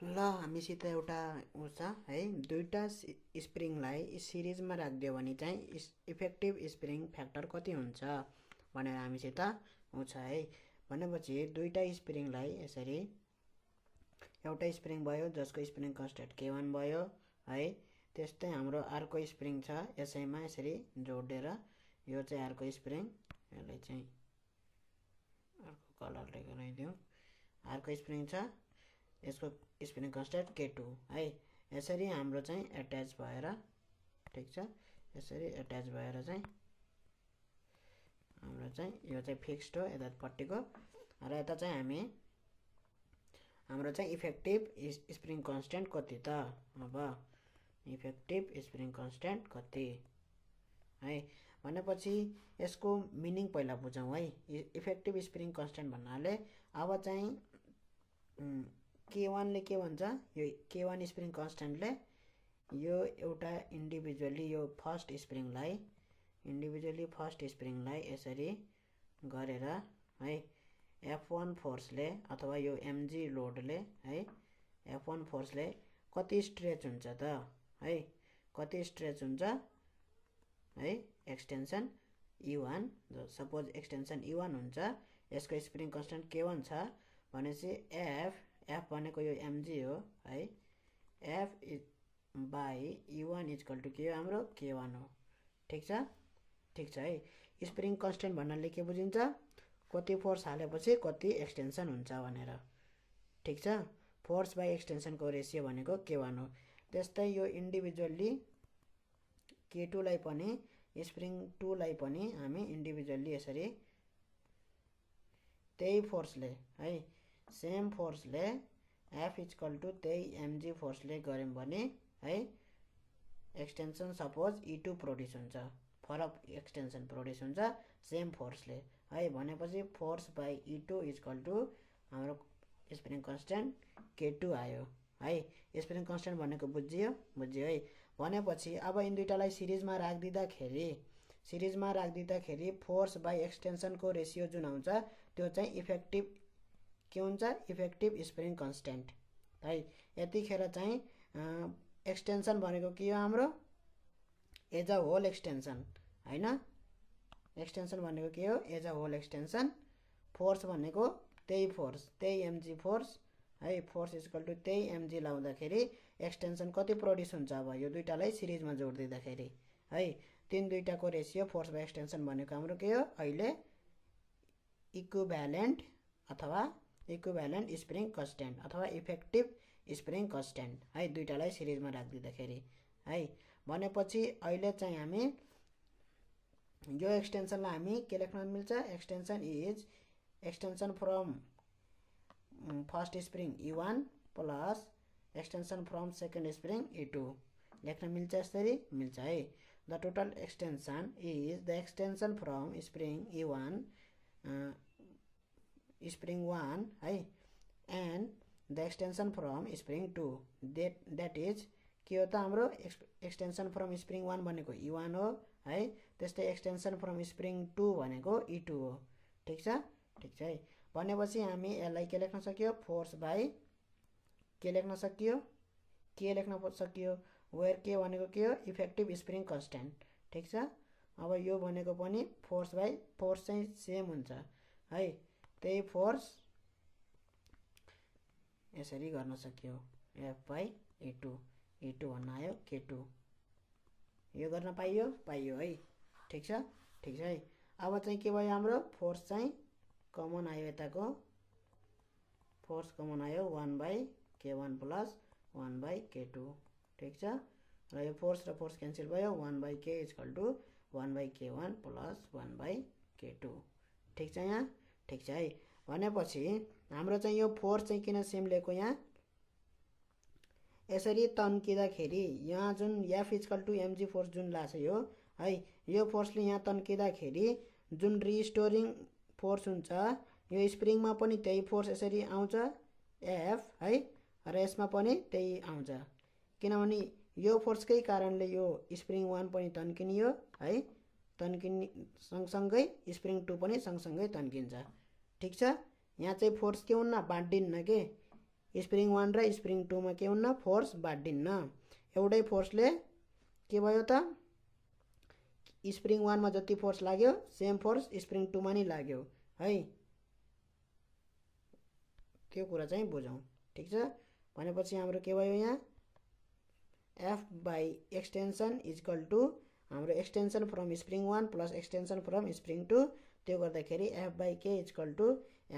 ल हामीसित एउटा छ है, दुईटा स्प्रिङलाई सिरिजमा राखिदियो भने चाहिँ इफेक्टिभ स्प्रिङ फ्याक्टर कति हुन्छ भनेर हामीसित छ है। भनेपछि दुईटा स्प्रिङलाई यसरी एउटा स्प्रिङ भयो जसको स्प्रिङ कन्स्टेन्ट K1 भयो है। त्यस्तै हाम्रो अर्को स्प्रिङ छ, यसैमा यसरी जोडेर यो चाहिँ अर्को स्प्रिङ, यसलाई चाहिँ अर्को कलरले गराइदिउँ। अर्को स्प्रिङ छ, यसको स्प्रिङ कन्स्टेन्ट K2 है। यसरी हाम्रो चाहिँ एट्याच भएर, ठीक छ, यसरी एट्याच भएर चाहिँ हाम्रो चाहिँ यो चाहिँ फिक्स्ड हो यतापट्टिको, र यता चाहिँ हाम्रो चाहिँ इफेक्टिभ स्प्रिङ कन्स्टेन्ट कति त, अब इफेक्टिभ स्प्रिङ कन्स्टेन्ट कति है भनेपछि यसको मिनिङ पहिला बुझौँ है। इफेक्टिभ स्प्रिङ कन्स्टेन्ट भन्नाले अब चाहिँ K1 ले के भन्छ, यो K1 स्प्रिङ कन्स्टेन्टले यो एउटा इन्डिभिजुअली यो फर्स्ट स्प्रिङलाई यसरी गरेर है F1 फोर्सले अथवा यो mg लोडले है F1 फोर्सले कति स्ट्रेच हुन्छ त है, कति स्ट्रेच हुन्छ है extension E1, suppose extension E1 हुन्छ, यसको स्प्रिङ कन्स्टेन्ट K1 छ भनेपछि F भनेको यो mg हो है, F by E1 equal to के हो हाम्रो K1 हो। ठीक छ है। स्प्रिङ कन्स्टेन्ट भन्नाले के बुझिन्छ, कति फोर्स हालेपछि कति एक्सटेन्सन हुन्छ भनेर। ठीक छ, फोर्स बाई एक्सटेन्सनको रेसियो भनेको K1 हो। त्यस्तै यो इन्डिभिजुअली K2 लाई पनि स्प्रिङ 2 लाई पनि हामी इन्डिभिजुअली यसरी त्यही फोर्सले है, सेम फोर्सले F इक्वल टु त्यही mg फोर्सले गर्यौं भने है एक्सटेन्सन सपोज E2 प्रोड्युस हुन्छ, फरक एक्सटेन्सन प्रोड्युस हुन्छ सेम फोर्सले है। भनेपछि force by E2 equal to हाम्रो स्प्रिङ कन्स्टेन्ट K2 आयो है। स्प्रिङ कन्स्टेन्ट भनेको बुझ्यो है। भनेपछि अब यिन दुईटालाई सिरिजमा राख्दिँदाखेरि फोर्स बाई एक्सटेन्सनको रेसियो जुन आउँछ त्यो चाहिँ इफेक्टिभ के हुन्छ, इफेक्टिभ स्प्रिङ कन्स्टेन्ट है। यतिखेर चाहिँ एक्सटेन्सन भनेको के हो हाम्रो, एज अ होल एक्सटेन्सन हैन। एक्सटेन्सन भनेको के हो, as a whole extension. Force भनेको त्यही फोर्स, त्यही mg फोर्स है, फोर्स इक्वल टु त्यही mg लाउँदाखेरि एक्सटेन्सन कति प्रोड्युस हुन्छ अब यो दुईटालाई सिरिजमा जोडिदिँदाखेरि है। तीन दुईटाको रेसियो फोर्स बाई एक्सटेन्सन भनेको हाम्रो के हो, अहिले इक्विभ्यालेन्ट अथवा इक्विभ्यालेन्ट स्प्रिङ कन्स्टेन्ट अथवा इफेक्टिभ स्प्रिङ कन्स्टेन्ट है, दुईटालाई सिरिजमा राखिदिँदाखेरि है। भनेपछि अहिले चाहिँ हामी यो एक्सटेन्सनलाई हामी के लेख्न मिल्छ, extension is extension from first spring E1 plus extension from second spring E2 लेख्न मिल्छ, यसरी मिल्छ है। The total extension is the extension from spring E1 spring 1 है and the extension from spring 2 that is के हो त हाम्रो एक्सटेन्सन फ्रम स्प्रिङ 1 भनेको E1 हो है। त्यस्तै एक्सटेन्सन फ्रम स्प्रिङ 2 भनेको E2 हो। ठीक छ है। भनेपछि हामी यसलाई के लेख्न सक्यो, फोर्स बाई के लेख्न सक्यो, वेयर के भनेको के हो, इफेक्टिभ स्प्रिङ कन्स्टेन्ट। ठीक छ। अब यो भनेको पनि फोर्स बाई फोर्स चाहिँ सेम हुन्छ है, त्यही फोर्स यसरी गर्न सक्यो, F बाई E2 भन्न आयो K2, यो गर्न पाइयो है। ठीक छ है। अब चाहिँ के भयो, हाम्रो फोर्स चाहिँ कमन आयो, यताको फोर्स कमन आयो 1 by K1 plus 1 by K2। ठीक छ, र यो फोर्स र फोर्स क्यान्सल भयो, 1 by K equal to 1 by K1 plus 1 by K2। ठीक छ यहाँ, ठीक छ है। भनेपछि हाम्रो चाहिँ यो फोर्स चाहिँ किन सेम लिएको, यहाँ यसरी तन्किँदाखेरि यहाँ जुन F equal to mg force जुन लाग्छ यो है, यो फोर्सले यहाँ तन्किँदाखेरि जुन रिस्टोरिङ फोर्स हुन्छ, यो स्प्रिङमा पनि त्यही फोर्स यसरी आउँछ F है, र यसमा पनि त्यही आउँछ, किनभने यो फोर्सकै कारणले यो स्प्रिङ 1 पनि तन्किनियो है, तन्किने सँगसँगै स्प्रिङ 2 पनि सँगसँगै तन्किन्छ। ठीक छ, यहाँ चाहिँ फोर्स के हुन्न, बाँडिन्न के, स्प्रिङ 1 र स्प्रिङ 2 मा के हुन्न फोर्स बाड्दिन्न एउटै फोर्सले के भयो त स्प्रिङ 1 मा जति फोर्स लाग्यो सेम फोर्स स्प्रिङ 2 मा नि लाग्यो है त्यो कुरा चाहिँ बुझौं ठीक छ भनेपछि हाम्रो के भयो यहाँ F by extension is equal to हाम्रो extension from spring 1 plus extension from spring 2 त्यो गर्दाखेरि F by K is equal to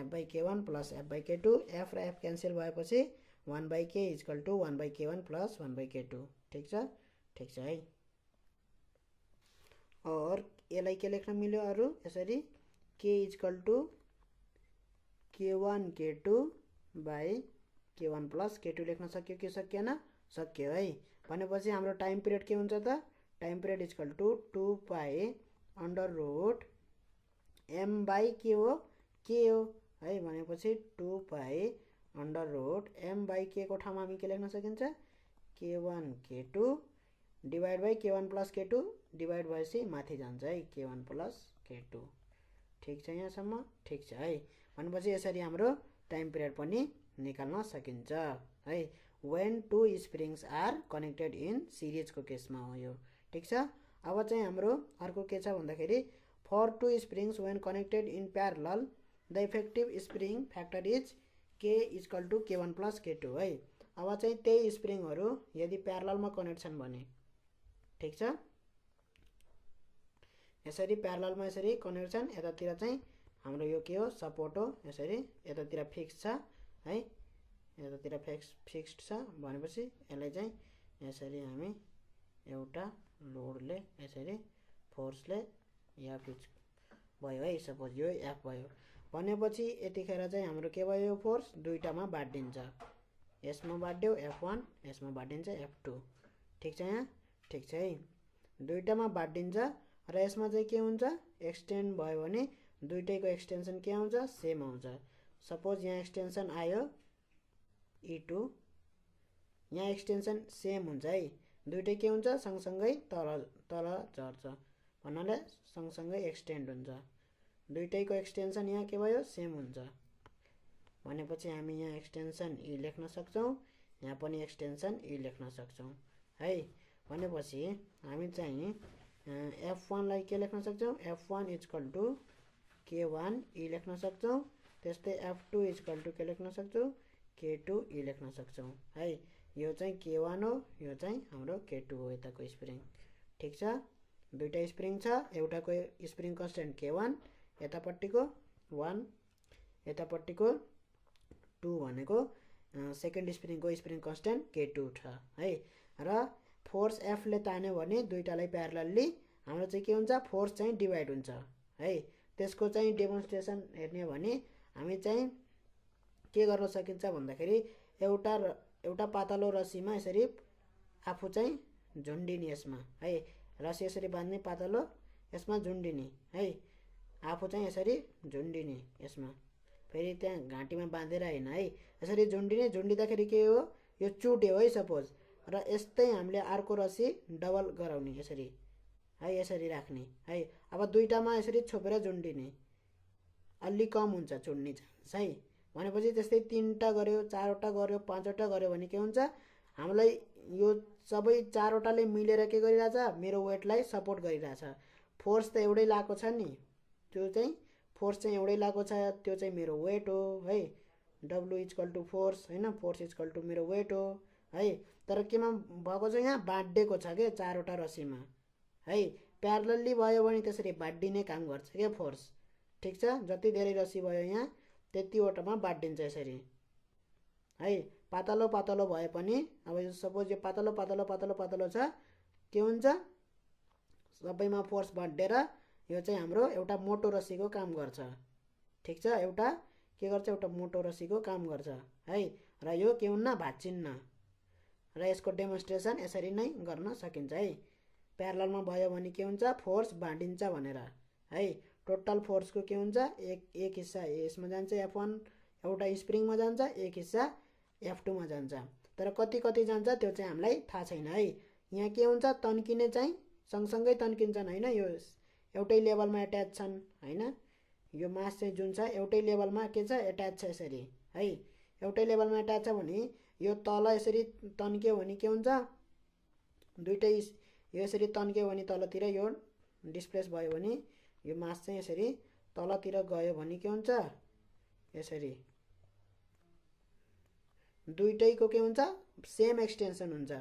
F by K1 plus F by K2 F र F क्यान्सल भएपछि 1 by K is equal to 1 by K1 plus 1 by K2 ठीक छ है और यसलाई के लेख्न मिल्यो अरु यसरी K is equal to K1 K2 by K1 plus K2 लेख्न सक्यो कि सकिएन सक्यो है भनेपछि हाम्रो टाइम पिरियड के हुन्छ त time period is equal to 2 pi under root m by के हो है भनेपछि 2 pi under root m by k को ठाउँमा हामी के लेख्न सकिन्छ k1 k2 divide by k1 plus k2 divide भएपछि माथि जान्छ है k1 प्लस k2 ठीक छ यहाँसम्म ठीक छ है भनेपछि यसरी हाम्रो टाइम पिरियड पनि निकाल्न सकिन्छ है when two springs are connected in series को केसमा हो यो ठीक छ अब चाहिँ हाम्रो अर्को के छ भन्दाखेरि for two springs when connected in parallel the effective spring factor is k is equal to k1 plus k2 है अब चाहिँ त्यही स्प्रिङहरु यदि प्यारलल मा कनेक्ट छन् भने ठीक छ यसरी प्यारलल मा यसरी कनेक्ट छन् यतातिर चाहिँ हाम्रो यो के हो सपोर्ट हो यसरी यतातिर फिक्स छ है यतातिर फिक्स्ड छ भनेपछि यसलाई चाहिँ यसरी हामी एउटा लोडले यसरी फोर्सले F भयो है सपोज यो F भयो भनेपछि यतिखेर चाहिँ हाम्रो के भयो यो फोर्स दुईटामा बाड्दिन्छ यसमा बाड्यो F1 यसमा बाड्दिन्छ F2 ठीक छ यहाँ ठीक छ है दुईटामा बाड्दिन्छ र यसमा चाहिँ के हुन्छ एक्सटेन्ड भयो भने दुईटैको एक्सटेन्सन के आउँछ सेम आउँछ सपोज यहाँ एक्सटेन्सन आयो E2 यहाँ एक्सटेन्सन सेम हुन्छ है दुईटै के हुन्छ सँगसँगै तल झर्छ भन्नाले सँगसँगै एक्सटेन्ड हुन्छ दुईटैको एक्सटेन्सन यहाँ के भयो सेम हुन्छ भनेपछि हामी यहाँ एक्सटेन्सन E लेख्न सक्छौं यहाँ पनि एक्सटेन्सन E लेख्न सक्छौं है भनेपछि हामी चाहिँ F1 लाई के लेख्न सक्छौं F1 = K1 E लेख्न सक्छौं त्यस्तै F2 = के लेख्न सक्छौं K2 E लेख्न सक्छौं है यो चाहिँ K1 हो यो चाहिँ हाम्रो K2 हो यताको स्प्रिङ ठीक छ दुईटा स्प्रिङ छ एउटाको स्प्रिङ कन्स्टेन्ट K1 यतापट्टिको 1 यतापट्टिको 2 भनेको सेकेन्ड स्प्रिङको स्प्रिङ कन्स्टेन्ट K2 छ है र फोर्स F ले तान्यो भने दुईटालाई प्यारलली हाम्रो चाहिँ के हुन्छ फोर्स चाहिँ डिवाइड हुन्छ है त्यसको चाहिँ डेमोन्स्ट्रेसन हेर्ने हो भने हामी चाहिँ के गर्न सकिन्छ भन्दाखेरि एउटा पातलो रस्सीमा यसरी आफू चाहिँ झुन्डिने यसमा है रस्सी यसरी बाँध्ने पातलो यसमा झुन्डिने है आफू चाहिँ यसरी झुन्डिने यसमा फेरि त्यहाँ घाँटीमा बाँधेर हैन है यसरी झुन्डिने झुन्डिदाखेरि के हो यो चुट्यो है सपोज र यस्तै हामीले अर्को रस्सी डबल गराउने यसरी है यसरी राख्ने है अब दुईटामा यसरी छोपेर झुन्डिने अलि कम हुन्छ चुड्ने चान्स है भनेपछि त्यस्तै 3टा गर्यो 4वटा गर्यो 5वटा गर्यो भने के हुन्छ हामीलाई यो सबै 4वटाले मिलेर के गरिराछ मेरो वेटलाई सपोर्ट गरिराछ फोर्स त एउटै लागेको छ नि त्यो चाहिँ फोर्स चाहिँ एउटै लागेको छ त्यो चाहिँ मेरो वेट हो है W = फोर्स हैन फोर्स = मेरो वेट हो है तर केमा भएको छ यहाँ बाड्डेको छ के 4वटा रस्सीमा है प्यारलली भयो भने त्यसरी बाड्डिने काम गर्छ के फोर्स ठीक छ जति धेरै रस्सी भयो यहाँ त्यतिवटामा बाड्दिन्छ यसरी है पातलो पातलो भए पनि अब यो सपोज यो पातलो पातलो पातलो पातलो छ के हुन्छ सबैमा फोर्स बाड्डेर यो चाहिँ हाम्रो एउटा मोटो रस्सीको काम गर्छ ठीक छ एउटा के गर्छ एउटा मोटो रस्सीको काम गर्छ है र यो के हुन्न भाच्चिन्न र यसको डेमोन्स्ट्रेसन यसरी नै गर्न सकिन्छ है प्यारललमा भयो भने के हुन्छ फोर्स बाँडिन्छ भनेर है टोटल फोर्स को के हुन्छ एक हिस्सा यसमा जान्छ F1 एउटा स्प्रिङमा जान्छ एक हिस्सा F2 मा जान्छ तर कति कति जान्छ त्यो चाहिँ हामीलाई थाहा छैन है यहाँ के हुन्छ तन्किने चाहिँ सँगसँगै तन्किन्छन् हैन यो एउटै लेभलमा एट्याच छन् हैन यो मास चाहिँ जुन छ एउटै लेभलमा के छ एट्याच छ यसरी है एउटै लेभलमा एट्याच छ भने यो तल यसरी तन्क्यो भने के हुन्छ दुईटै यो यसरी तन्क्यो भने तलतिर यो डिस्प्लेस भयो भने यो मास चाहिँ यसरी तलतिर गयो भने के हुन्छ यसरी दुईटैको के हुन्छ सेम एक्सटेन्सन हुन्छ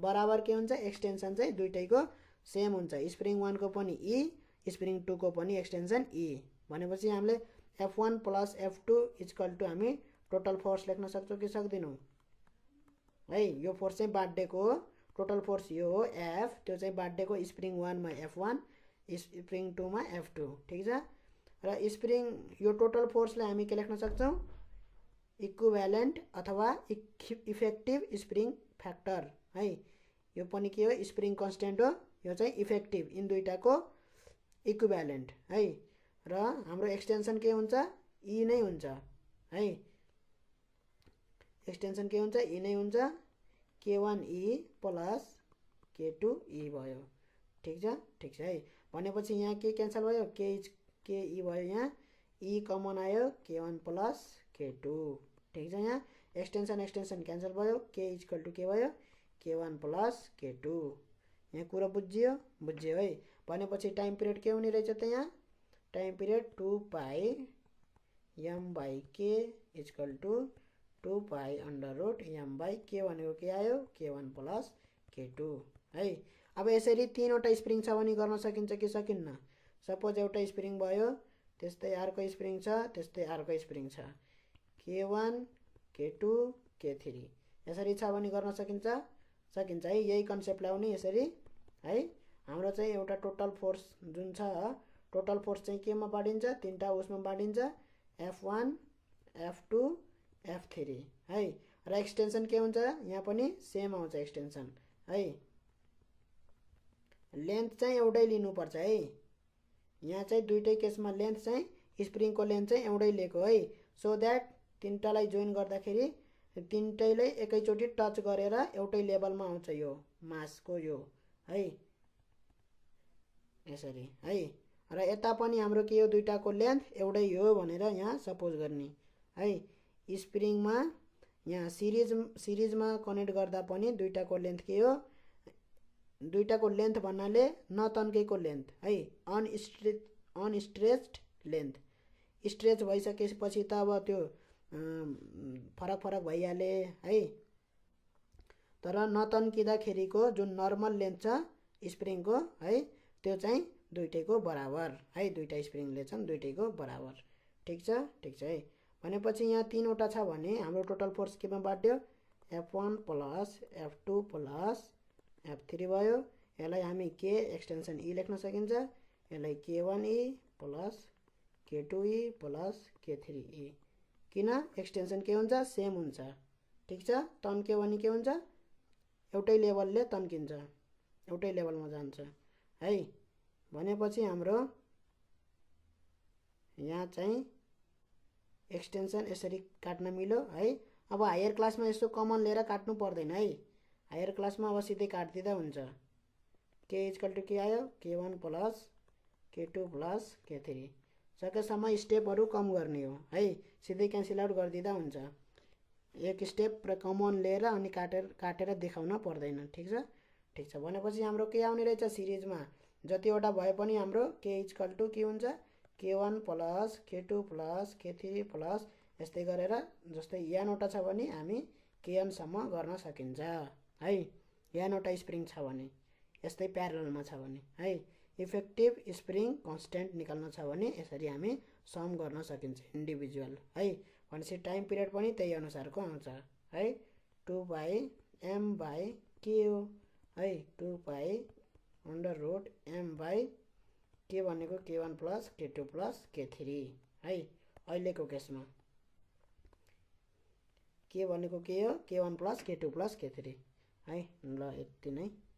बराबर के हुन्छ एक्सटेन्सन चाहिँ दुईटैको सेम हुन्छ स्प्रिङ 1 को पनि ई स्प्रिङ 2 को पनि एक्सटेन्सन ई भनेपछि हामीले F1 + F2 = हामी टोटल फोर्स लेख्न सक्छौं कि सक्दिनौं है यो फोर्स चाहिँ बाड्डेको हो टोटल फोर्स यो हो F त्यो चाहिँ बाड्डेको स्प्रिङ 1 मा F1 स्प्रिङ 2 मा F2 ठीक छ र स्प्रिङ यो टोटल फोर्सलाई हामी के लेख्न सक्छौं इक्विभ्यालेन्ट अथवा इफेक्टिभ स्प्रिङ फ्याक्टर है यो पनि के हो स्प्रिङ कन्स्टेन्ट हो यो चाहिँ इफेक्टिभ इन दुईटाको इक्विभ्यालेन्ट है र हाम्रो एक्सटेन्सन के हुन्छ ई नै हुन्छ है एक्सटेन्सन के हुन्छ ई नै हुन्छ k1e + k2e भयो ठीक छ है भनेपछि यहाँ के क्यान्सल भयो के ई भयो यहाँ ई कमन आयो k1 + k2 ठीक छ यहाँ एक्सटेन्सन क्यान्सल भयो k = के भयो k1 + k2 यहाँ कुरा बुझ्यो है भनेपछि टाइम पिरियड के हुने रहेछ त यहाँ टाइम पिरियड 2π m/k = 2π√m/k भनेको के आयो k1 + k2 है अब यसरी तीनवटा स्प्रिङ छ भने गर्न सकिन्छ कि सकिन्न सपोज एउटा स्प्रिङ भयो त्यस्तै अर्को स्प्रिङ छ त्यस्तै अर्को स्प्रिङ छ k1 k2 k3 यसरी छ भने गर्न सकिन्छ है यही कन्सेप्ट ल्याउने यसरी है हाम्रो चाहिँ एउटा टोटल फोर्स जुन छ टोटल फोर्स चाहिँ केमा बाडिन्छ तीनटा उसमा बाडिन्छ F1 F2 F3 है र एक्सटेन्सन के हुन्छ यहाँ पनि सेम आउँछ एक्सटेन्सन है लेन्थ चाहिँ एउटै लिनु पर्छ है यहाँ चाहिँ दुईटै केसमा लेन्थ चाहिँ स्प्रिङको लेन्थ चाहिँ एउटै लिएको है सो दैट तीनटालाई जोइन गर्दाखेरि तीनटैले एकैचोटी टच गरेर एउटै लेभलमा आउँछ यो मासको यो है यसरी है र यता पनि हाम्रो के हो दुईटाको लेन्थ एउटै हो भनेर यहाँ सपोज गर्ने है स्प्रिङमा यहाँ सिरिजमा कनेक्ट गर्दा पनि दुईटाको लेन्थ के हो दुईटाको लेन्थ भन्नाले नतन्केको लेन्थ है अनस्ट्रेच्ड लेन्थ स्ट्रेच भइसकेपछि त अब त्यो फरक भइहाले है तर नतन्किँदाखेरिको जुन नर्मल लेन्थ छ स्प्रिङको है त्यो चाहिँ दुईटैको बराबर है दुईटा स्प्रिङले छन् दुईटैको बराबर ठीक छ है भनेपछि यहाँ तीनवटा छ भने हाम्रो टोटल फोर्स केमा बाड्यो F1 + F2 + F3 भयो यसलाई हामी के एक्सटेन्सन ई लेख्न सकिन्छ यसलाई k1e + k2e + k3e किन एक्सटेन्सन के हुन्छ सेम हुन्छ ठीक छ तन्क्यो भने के हुन्छ एउटै लेभलले तन्किन्छ एउटै लेभलमा जान्छ है भनेपछि हाम्रो यहाँ चाहिँ एक्सटेन्सन यसरी काट्न मिल्यो है अब हायर क्लासमा यसो कमन लिएर काट्नु पर्दैन है हायर क्लासमा अब सिधै काट्दिदा हुन्छ k = के आयो k1 + k2 + k3 सकेसम्म स्टेपहरु कम गर्ने हो है सिधै क्यान्सल आउट गर्दिदा हुन्छ एक स्टेप र कमन लिएर अनि काटेर देखाउन पर्दैन ठीक छ भनेपछि हाम्रो के आउने रहेछ सिरिजमा जतिवटा भए पनि हाम्रो k = के हुन्छ k1 + k2 + k3 + यस्तै गरेर जस्तै n वटा छ भने हामी kn सम्म गर्न सकिन्छ है n वटा स्प्रिङ छ भने यस्तै प्यारललमा छ भने है इफेक्टिभ स्प्रिङ कन्स्टेन्ट निकाल्न छ भने यसरी हामी सम गर्न सकिन्छ इन्डिभिजुअल है भनेपछि टाइम पिरियड पनि त्यही अनुसारको आउँछ है 2π/m/k हो है 2π√m/k भनेको k1 + k2 + k3 है अहिलेको केसमा k भनेको के हो k1 + k2 + k3 है ल यति नै